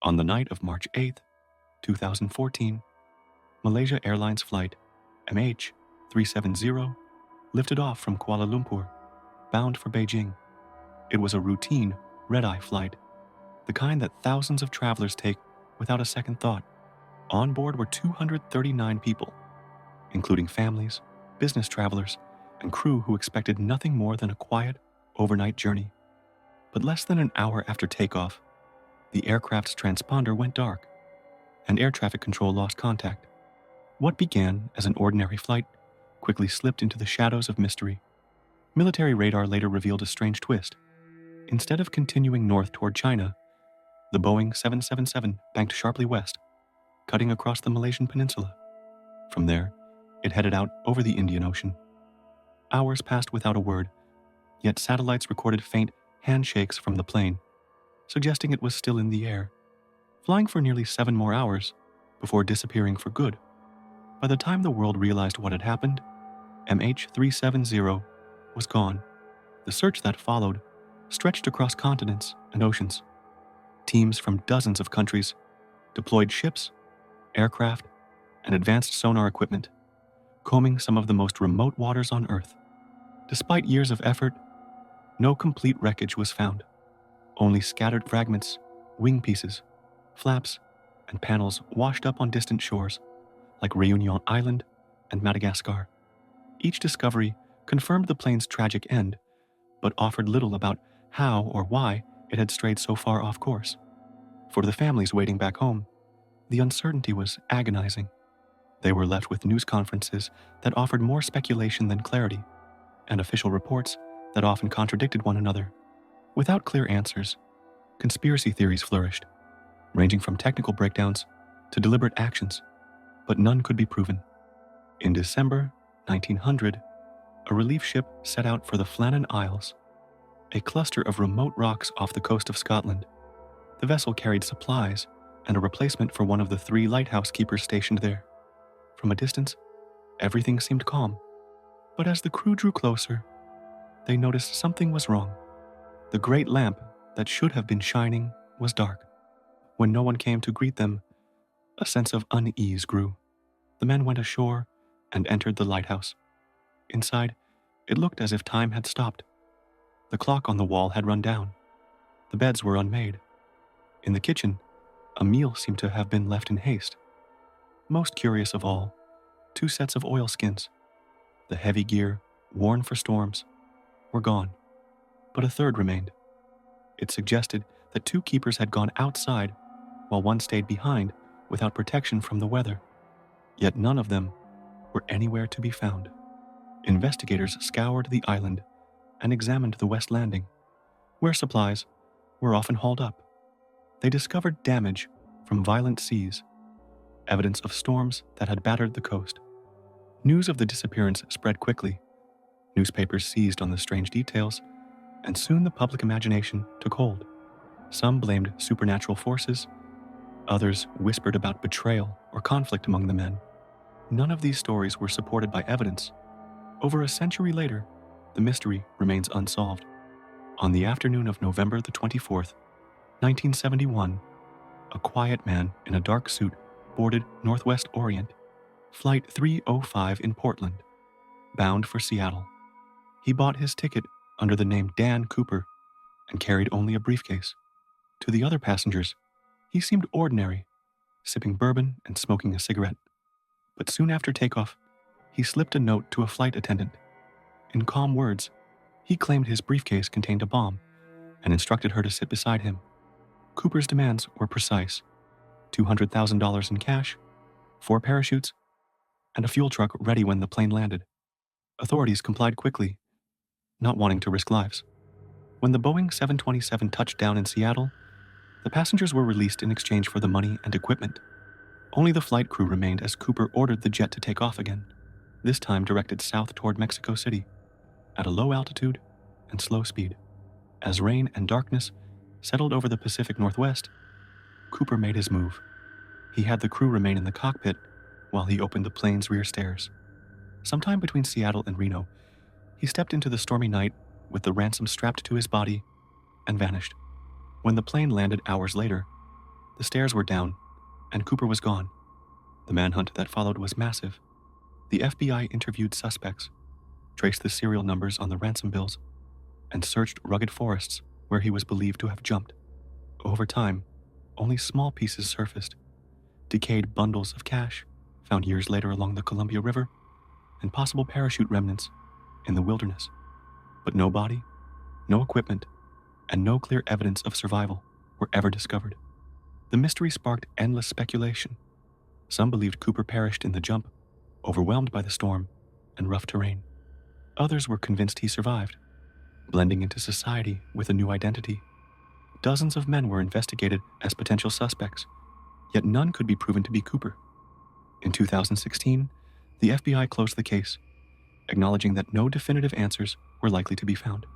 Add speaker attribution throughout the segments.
Speaker 1: On the night of March 8, 2014, Malaysia Airlines flight MH370 lifted off from Kuala Lumpur, bound for Beijing. It was a routine red-eye flight, the kind that thousands of travelers take without a second thought. On board were 239 people, including families, business travelers, and crew who expected nothing more than a quiet, overnight journey. But less than an hour after takeoff, the aircraft's transponder went dark, and air traffic control lost contact. What began as an ordinary flight quickly slipped into the shadows of mystery. Military radar later revealed a strange twist. Instead of continuing north toward China, the Boeing 777 banked sharply west, cutting across the Malaysian peninsula. From there, it headed out over the Indian Ocean. Hours passed without a word, yet satellites recorded faint handshakes from the plane, suggesting it was still in the air, flying for nearly 7 more hours before disappearing for good. By the time the world realized what had happened, MH370 was gone. The search that followed stretched across continents and oceans. Teams from dozens of countries deployed ships, aircraft, and advanced sonar equipment, combing some of the most remote waters on Earth. Despite years of effort, no complete wreckage was found. Only scattered fragments, wing pieces, flaps, and panels washed up on distant shores, like Réunion Island and Madagascar. Each discovery confirmed the plane's tragic end, but offered little about how or why it had strayed so far off course. For the families waiting back home, the uncertainty was agonizing. They were left with news conferences that offered more speculation than clarity, and official reports that often contradicted one another. Without clear answers, conspiracy theories flourished, ranging from technical breakdowns to deliberate actions, but none could be proven. In December 1900, a relief ship set out for the Flannan Isles, a cluster of remote rocks off the coast of Scotland. The vessel carried supplies and a replacement for one of the 3 Lighthouse Keepers stationed there. From a distance, everything seemed calm, but as the crew drew closer, they noticed something was wrong. The great lamp that should have been shining was dark. When no one came to greet them, a sense of unease grew. The men went ashore and entered the lighthouse. Inside, it looked as if time had stopped. The clock on the wall had run down. The beds were unmade. In the kitchen, a meal seemed to have been left in haste. Most curious of all, 2 sets of oilskins, the heavy gear worn for storms, were gone, but a third remained. It suggested that 2 keepers had gone outside while one stayed behind without protection from the weather. Yet none of them were anywhere to be found. Investigators scoured the island and examined the west landing, where supplies were often hauled up. They discovered damage from violent seas, evidence of storms that had battered the coast. News of the disappearance spread quickly. Newspapers seized on the strange details, and soon the public imagination took hold. Some blamed supernatural forces, others whispered about betrayal or conflict among the men. None of these stories were supported by evidence. Over a century later, the mystery remains unsolved. On the afternoon of November the 24th, 1971, a quiet man in a dark suit boarded Northwest Orient, Flight 305 in Portland, bound for Seattle. He bought his ticket under the name Dan Cooper and carried only a briefcase. To the other passengers, he seemed ordinary, sipping bourbon and smoking a cigarette. But soon after takeoff, he slipped a note to a flight attendant. In calm words, he claimed his briefcase contained a bomb and instructed her to sit beside him. Cooper's demands were precise: $200,000 in cash, 4 parachutes, and a fuel truck ready when the plane landed. Authorities complied quickly, not wanting to risk lives. When the Boeing 727 touched down in Seattle, the passengers were released in exchange for the money and equipment. Only the flight crew remained as Cooper ordered the jet to take off again, this time directed south toward Mexico City, at a low altitude and slow speed. As rain and darkness settled over the Pacific Northwest, Cooper made his move. He had the crew remain in the cockpit while he opened the plane's rear stairs. Sometime between Seattle and Reno, he stepped into the stormy night with the ransom strapped to his body and vanished. When the plane landed hours later, The stairs were down, and Cooper was gone. The manhunt that followed was massive. The FBI interviewed suspects, traced the serial numbers on the ransom bills, and searched rugged forests where he was believed to have jumped. Over time, only small pieces surfaced. Decayed bundles of cash found years later along the Columbia River, and possible parachute remnants in the wilderness. But no body, no equipment, and no clear evidence of survival were ever discovered. The mystery sparked endless speculation. Some believed Cooper perished in the jump, overwhelmed by the storm and rough terrain. Others were convinced he survived, blending into society with a new identity. Dozens of men were investigated as potential suspects, yet none could be proven to be Cooper. In 2016, the FBI closed the case, acknowledging that no definitive answers were likely to be found.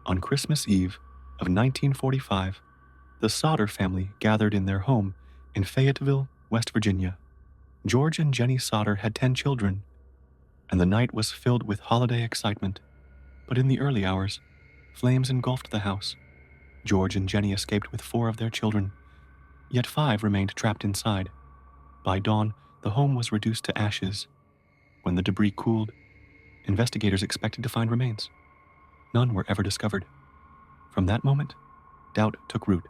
Speaker 1: On Christmas Eve of 1945, the Sodder family gathered in their home in Fayetteville, West Virginia. George and Jenny Sodder had 10 children, and the night was filled with holiday excitement. But in the early hours, flames engulfed the house. George and Jenny escaped with 4 of their children, yet 5 remained trapped inside. By dawn, the home was reduced to ashes. When the debris cooled, investigators expected to find remains. None were ever discovered. From that moment, doubt took root.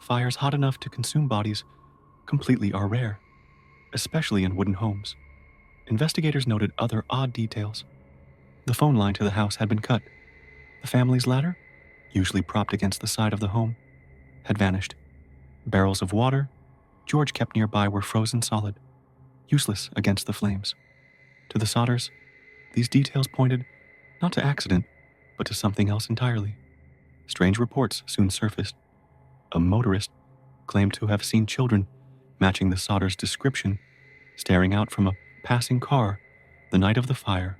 Speaker 1: Fires hot enough to consume bodies completely are rare, especially in wooden homes. Investigators noted other odd details. The phone line to the house had been cut. The family's ladder, usually propped against the side of the home, had vanished. Barrels of water George kept nearby were frozen solid, useless against the flames. To the Sodders, these details pointed not to accident, but to something else entirely. Strange reports soon surfaced. A motorist claimed to have seen children matching the Sodders' description staring out from a passing car the night of the fire.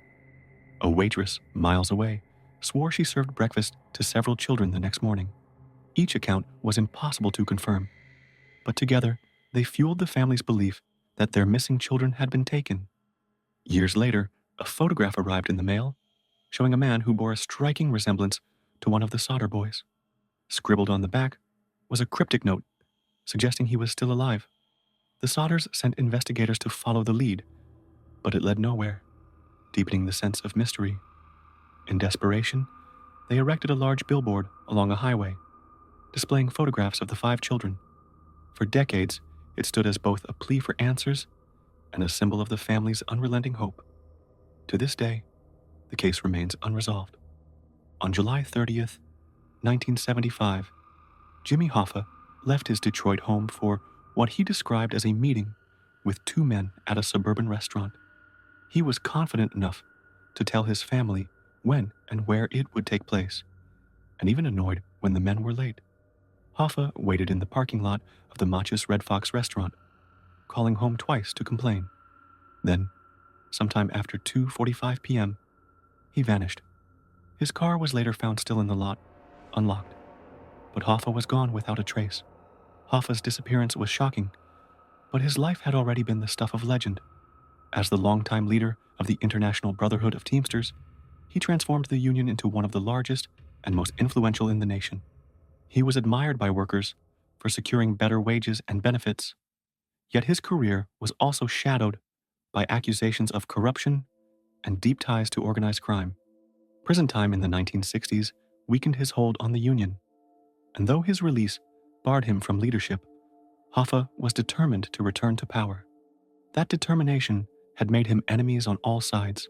Speaker 1: A waitress miles away swore she served breakfast to several children the next morning. Each account was impossible to confirm, but together they fueled the family's belief that their missing children had been taken. Years later, a photograph arrived in the mail showing a man who bore a striking resemblance to one of the Sodder boys. Scribbled on the back was a cryptic note suggesting he was still alive. The Sodders sent investigators to follow the lead, but it led nowhere, deepening the sense of mystery. In desperation, they erected a large billboard along a highway, displaying photographs of the 5 children. For decades, it stood as both a plea for answers and a symbol of the family's unrelenting hope. To this day, the case remains unresolved. On July 30th, 1975, Jimmy Hoffa left his Detroit home for what he described as a meeting with 2 men at a suburban restaurant. He was confident enough to tell his family when and where it would take place, and even annoyed when the men were late. Hoffa waited in the parking lot of the Machus Red Fox restaurant, calling home twice to complain. Then, sometime after 2:45 p.m., he vanished. His car was later found still in the lot, unlocked, but Hoffa was gone without a trace. Hoffa's disappearance was shocking, but his life had already been the stuff of legend. As the longtime leader of the International Brotherhood of Teamsters, he transformed the union into one of the largest and most influential in the nation. He was admired by workers for securing better wages and benefits, yet his career was also shadowed by accusations of corruption and deep ties to organized crime. Prison time in the 1960s weakened his hold on the union, and though his release barred him from leadership, Hoffa was determined to return to power. That determination had made him enemies on all sides,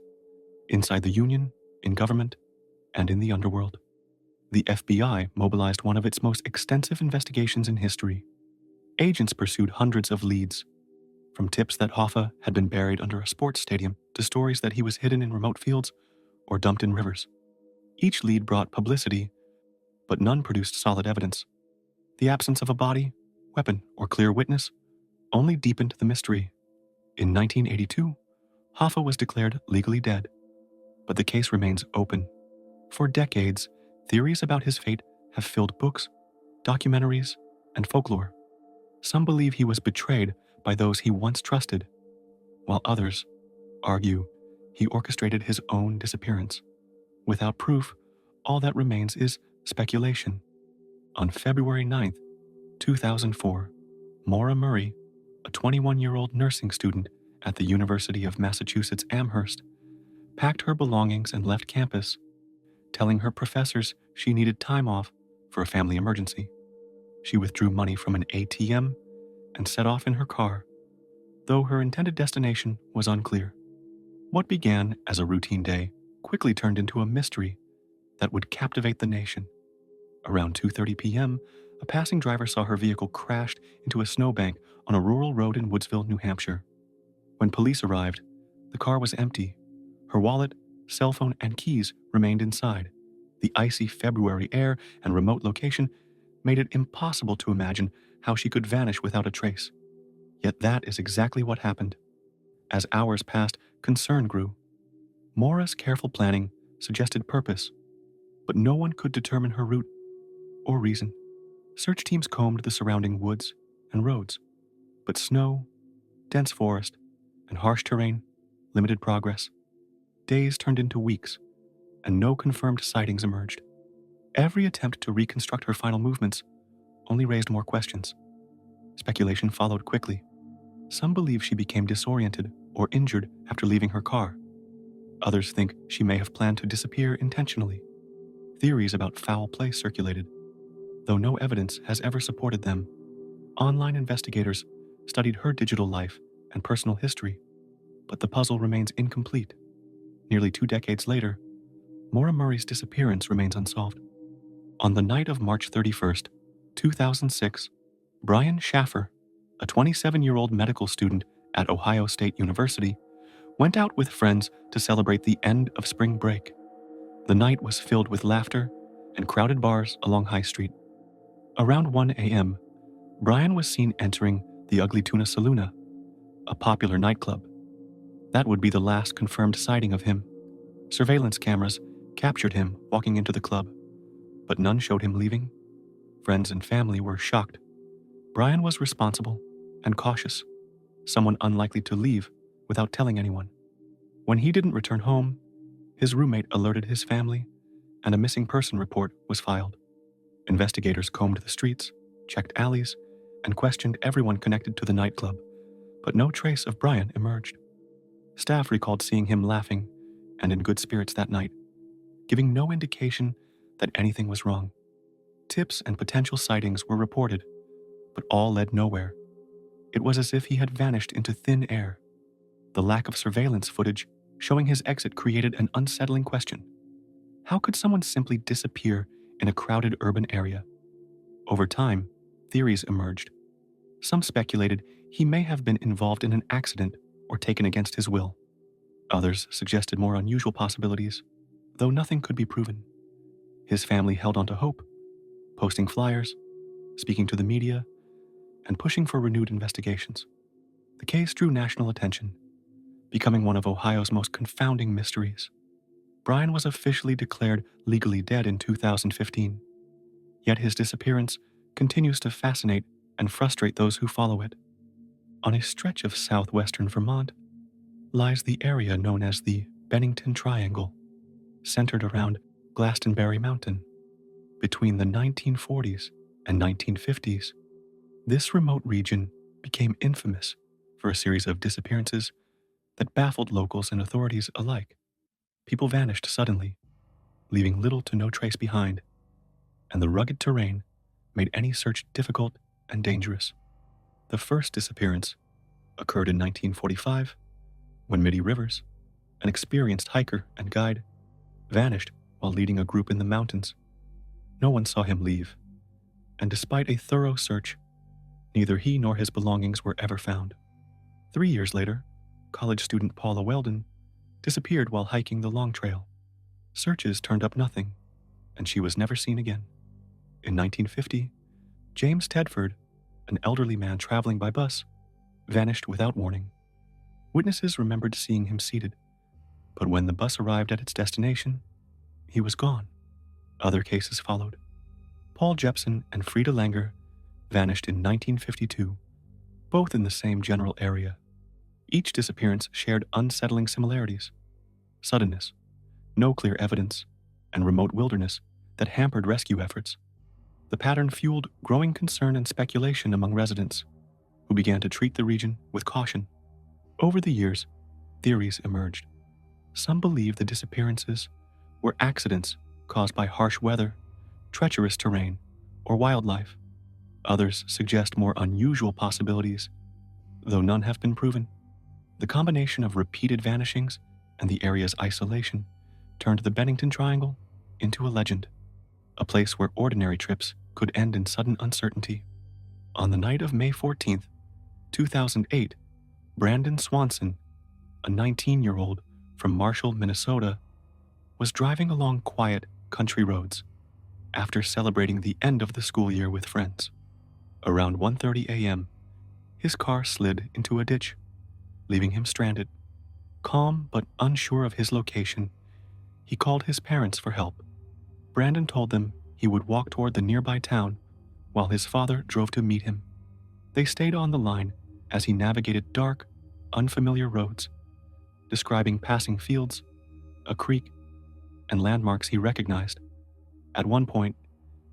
Speaker 1: inside the union, in government, and in the underworld. The FBI mobilized one of its most extensive investigations in history. Agents pursued hundreds of leads, from tips that Hoffa had been buried under a sports stadium to stories that he was hidden in remote fields or dumped in rivers. Each lead brought publicity, but none produced solid evidence. The absence of a body, weapon, or clear witness only deepened the mystery. In 1982, Hoffa was declared legally dead, but the case remains open. For decades, theories about his fate have filled books, documentaries, and folklore. Some believe he was betrayed by those he once trusted, while others argue he orchestrated his own disappearance. Without proof, all that remains is speculation. On February 9th, 2004, Maura Murray, a 21-year-old nursing student at the University of Massachusetts Amherst, packed her belongings and left campus, telling her professors she needed time off for a family emergency. She withdrew money from an ATM and set off in her car, though her intended destination was unclear. What began as a routine day quickly turned into a mystery that would captivate the nation. Around 2:30 p.m., a passing driver saw her vehicle crashed into a snowbank on a rural road in Woodsville, New Hampshire. When police arrived, the car was empty. Her wallet, cell phone, and keys remained inside. The icy February air and remote location made it impossible to imagine how she could vanish without a trace. Yet that is exactly what happened. As hours passed, concern grew. Maura's careful planning suggested purpose, but no one could determine her route or reason. Search teams combed the surrounding woods and roads, but snow, dense forest, and harsh terrain limited progress. Days turned into weeks, and no confirmed sightings emerged. Every attempt to reconstruct her final movements only raised more questions. Speculation followed quickly. Some believe she became disoriented or injured after leaving her car. Others think she may have planned to disappear intentionally. Theories about foul play circulated, though no evidence has ever supported them. Online investigators studied her digital life and personal history, but the puzzle remains incomplete. Nearly 2 decades later, Maura Murray's disappearance remains unsolved. On the night of March 31st, 2006, Brian Shaffer, a 27-year-old medical student at Ohio State University, went out with friends to celebrate the end of spring break. The night was filled with laughter and crowded bars along High Street. Around 1 a.m., Brian was seen entering the Ugly Tuna Saloona, a popular nightclub. That would be the last confirmed sighting of him. Surveillance cameras captured him walking into the club, but none showed him leaving. Friends and family were shocked. Brian was responsible and cautious, someone unlikely to leave without telling anyone. When he didn't return home, his roommate alerted his family, and a missing person report was filed. Investigators combed the streets, checked alleys, and questioned everyone connected to the nightclub, but no trace of Brian emerged. Staff recalled seeing him laughing and in good spirits that night, giving no indication that anything was wrong. Tips and potential sightings were reported, but all led nowhere. It was as if he had vanished into thin air. The lack of surveillance footage showing his exit created an unsettling question. How could someone simply disappear in a crowded urban area? Over time, theories emerged. Some speculated he may have been involved in an accident or taken against his will. Others suggested more unusual possibilities, though nothing could be proven. His family held on to hope, posting flyers, speaking to the media, and pushing for renewed investigations. The case drew national attention, becoming one of Ohio's most confounding mysteries. Brian was officially declared legally dead in 2015, yet his disappearance continues to fascinate and frustrate those who follow it. On a stretch of southwestern Vermont lies the area known as the Bennington Triangle, centered around Glastonbury Mountain. Between the 1940s and 1950s, this remote region became infamous for a series of disappearances that baffled locals and authorities alike. People vanished suddenly, leaving little to no trace behind, and the rugged terrain made any search difficult and dangerous. The first disappearance occurred in 1945, when Mitty Rivers, an experienced hiker and guide, vanished while leading a group in the mountains. No one saw him leave, and despite a thorough search, neither he nor his belongings were ever found. 3 years later, college student Paula Weldon disappeared while hiking the Long Trail. Searches turned up nothing, and she was never seen again. In 1950, James Tedford, an elderly man traveling by bus, vanished without warning. Witnesses remembered seeing him seated, but when the bus arrived at its destination, he was gone. Other cases followed. Paul Jepson and Frida Langer vanished in 1952, both in the same general area. Each disappearance shared unsettling similarities: suddenness, no clear evidence, and remote wilderness that hampered rescue efforts. The pattern fueled growing concern and speculation among residents. who began to treat the region with caution. Over the years, theories emerged. Some believe the disappearances were accidents caused by harsh weather, treacherous terrain, or wildlife. Others suggest more unusual possibilities, though none have been proven. The combination of repeated vanishings and the area's isolation turned the Bennington Triangle into a legend, a place where ordinary trips could end in sudden uncertainty. On the night of May 14th, 2008, Brandon Swanson, a 19-year-old from Marshall, Minnesota, was driving along quiet country roads after celebrating the end of the school year with friends. Around 1:30 a.m., his car slid into a ditch, leaving him stranded. Calm but unsure of his location, he called his parents for help. Brandon told them he would walk toward the nearby town while his father drove to meet him. They stayed on the line as he navigated dark, unfamiliar roads, describing passing fields, a creek, and landmarks he recognized. At one point,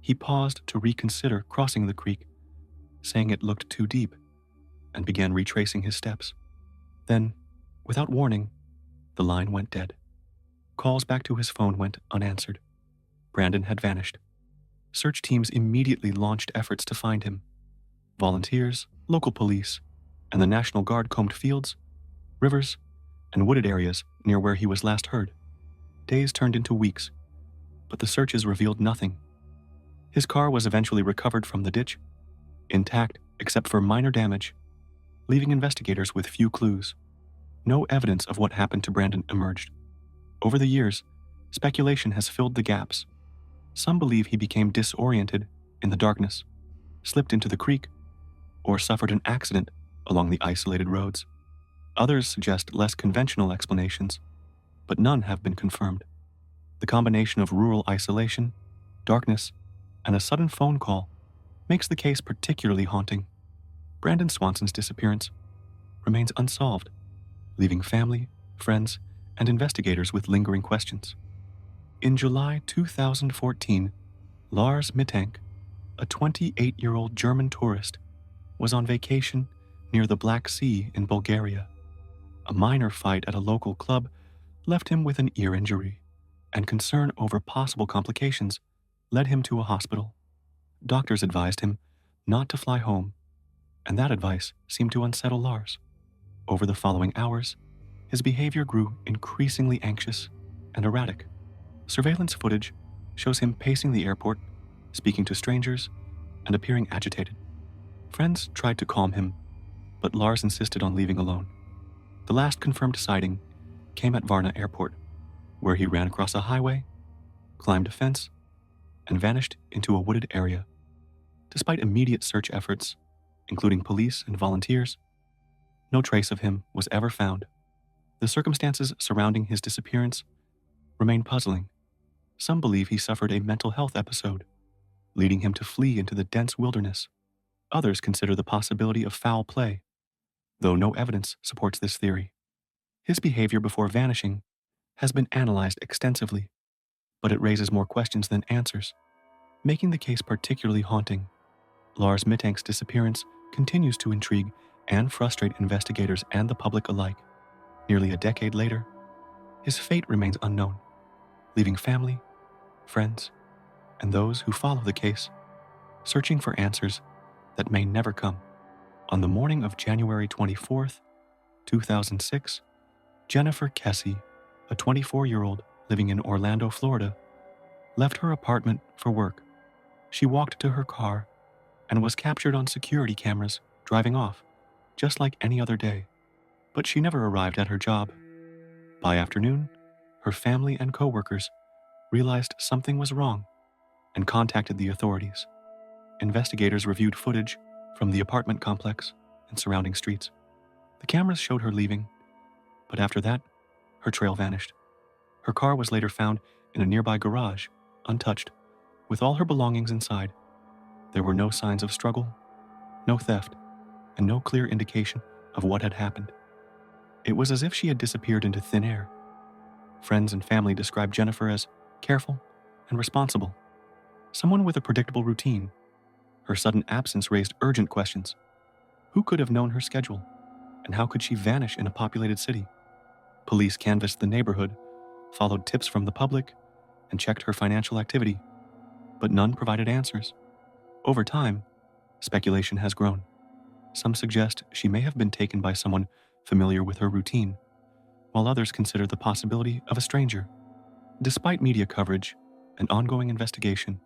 Speaker 1: he paused to reconsider crossing the creek, saying it looked too deep, and began retracing his steps. Then, without warning, the line went dead. Calls back to his phone went unanswered. Brandon had vanished. Search teams immediately launched efforts to find him. Volunteers, local police, and the National Guard combed fields, rivers, and wooded areas near where he was last heard. Days turned into weeks, but the searches revealed nothing. His car was eventually recovered from the ditch, intact except for minor damage, leaving investigators with few clues. No evidence of what happened to Brandon emerged. Over the years, speculation has filled the gaps. Some believe he became disoriented in the darkness, slipped into the creek, or suffered an accident along the isolated roads. Others suggest less conventional explanations, but none have been confirmed. The combination of rural isolation, darkness, and a sudden phone call makes the case particularly haunting. Brandon Swanson's disappearance remains unsolved, leaving family, friends, and investigators with lingering questions. In July 2014, Lars Mittank, a 28-year-old German tourist, was on vacation near the Black Sea in Bulgaria. A minor fight at a local club left him with an ear injury, and concern over possible complications led him to a hospital. Doctors advised him not to fly home, and that advice seemed to unsettle Lars. Over the following hours, his behavior grew increasingly anxious and erratic. Surveillance footage shows him pacing the airport, speaking to strangers, and appearing agitated. Friends tried to calm him, but Lars insisted on leaving alone. The last confirmed sighting came at Varna Airport, where he ran across a highway, climbed a fence, and vanished into a wooded area. Despite immediate search efforts, including police and volunteers, no trace of him was ever found. The circumstances surrounding his disappearance remain puzzling. Some believe he suffered a mental health episode, leading him to flee into the dense wilderness. Others consider the possibility of foul play, though no evidence supports this theory. His behavior before vanishing has been analyzed extensively, but it raises more questions than answers, making the case particularly haunting. Lars Mittank's disappearance continues to intrigue and frustrate investigators and the public alike. Nearly a decade later, his fate remains unknown, leaving family, friends, and those who follow the case searching for answers that may never come. On the morning of January 24th, 2006, Jennifer Kesse, a 24-year-old living in Orlando, Florida, left her apartment for work. She walked to her car and was captured on security cameras driving off, just like any other day. But she never arrived at her job. By afternoon, her family and co-workers realized something was wrong and contacted the authorities. Investigators reviewed footage from the apartment complex and surrounding streets. The cameras showed her leaving, but after that, her trail vanished. Her car was later found in a nearby garage, untouched, with all her belongings inside. There were no signs of struggle, no theft, and no clear indication of what had happened. It was as if she had disappeared into thin air. Friends and family described Jennifer as careful and responsible, someone with a predictable routine. Her sudden absence raised urgent questions. Who could have known her schedule? And how could she vanish in a populated city? Police canvassed the neighborhood, followed tips from the public, and checked her financial activity, but none provided answers. Over time, speculation has grown. Some suggest she may have been taken by someone familiar with her routine, while others consider the possibility of a stranger. Despite media coverage and ongoing investigation,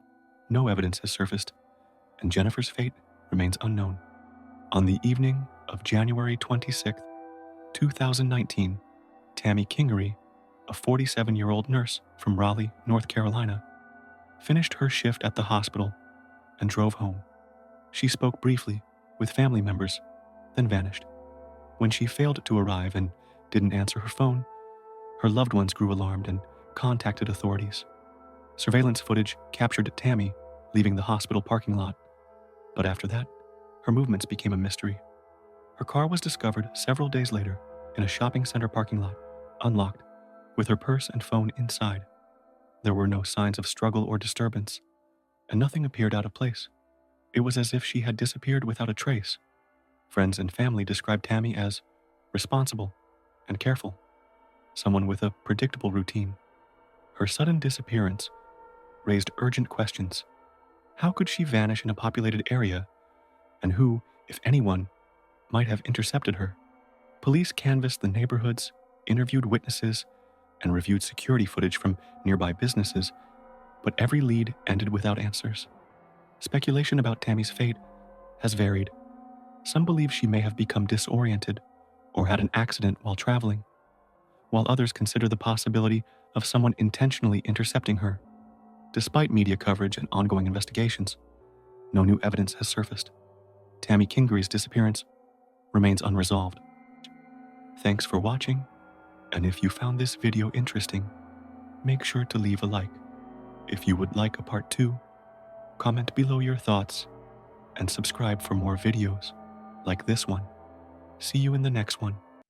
Speaker 1: no evidence has surfaced, and Jennifer's fate remains unknown. On the evening of January 26, 2019, Tammy Kingery, a 47-year-old nurse from Raleigh, North Carolina, finished her shift at the hospital and drove home. She spoke briefly with family members, then vanished. When she failed to arrive and didn't answer her phone, her loved ones grew alarmed and contacted authorities. Surveillance footage captured Tammy leaving the hospital parking lot, but after that, her movements became a mystery. Her car was discovered several days later in a shopping center parking lot, unlocked, with her purse and phone inside. There were no signs of struggle or disturbance, and nothing appeared out of place. It was as if she had disappeared without a trace. Friends and family described Tammy as responsible and careful, someone with a predictable routine. Her sudden disappearance raised urgent questions. How could she vanish in a populated area, and who, if anyone, might have intercepted her? Police canvassed the neighborhoods, interviewed witnesses, and reviewed security footage from nearby businesses, but every lead ended without answers. Speculation about Tammy's fate has varied. Some believe she may have become disoriented or had an accident while traveling, while others consider the possibility of someone intentionally intercepting her. Despite media coverage and ongoing investigations, no new evidence has surfaced. Tammy Kingery's disappearance remains unresolved. Thanks for watching, and if you found this video interesting, make sure to leave a like. If you would like a part 2, comment below your thoughts and subscribe for more videos like this one. See you in the next one.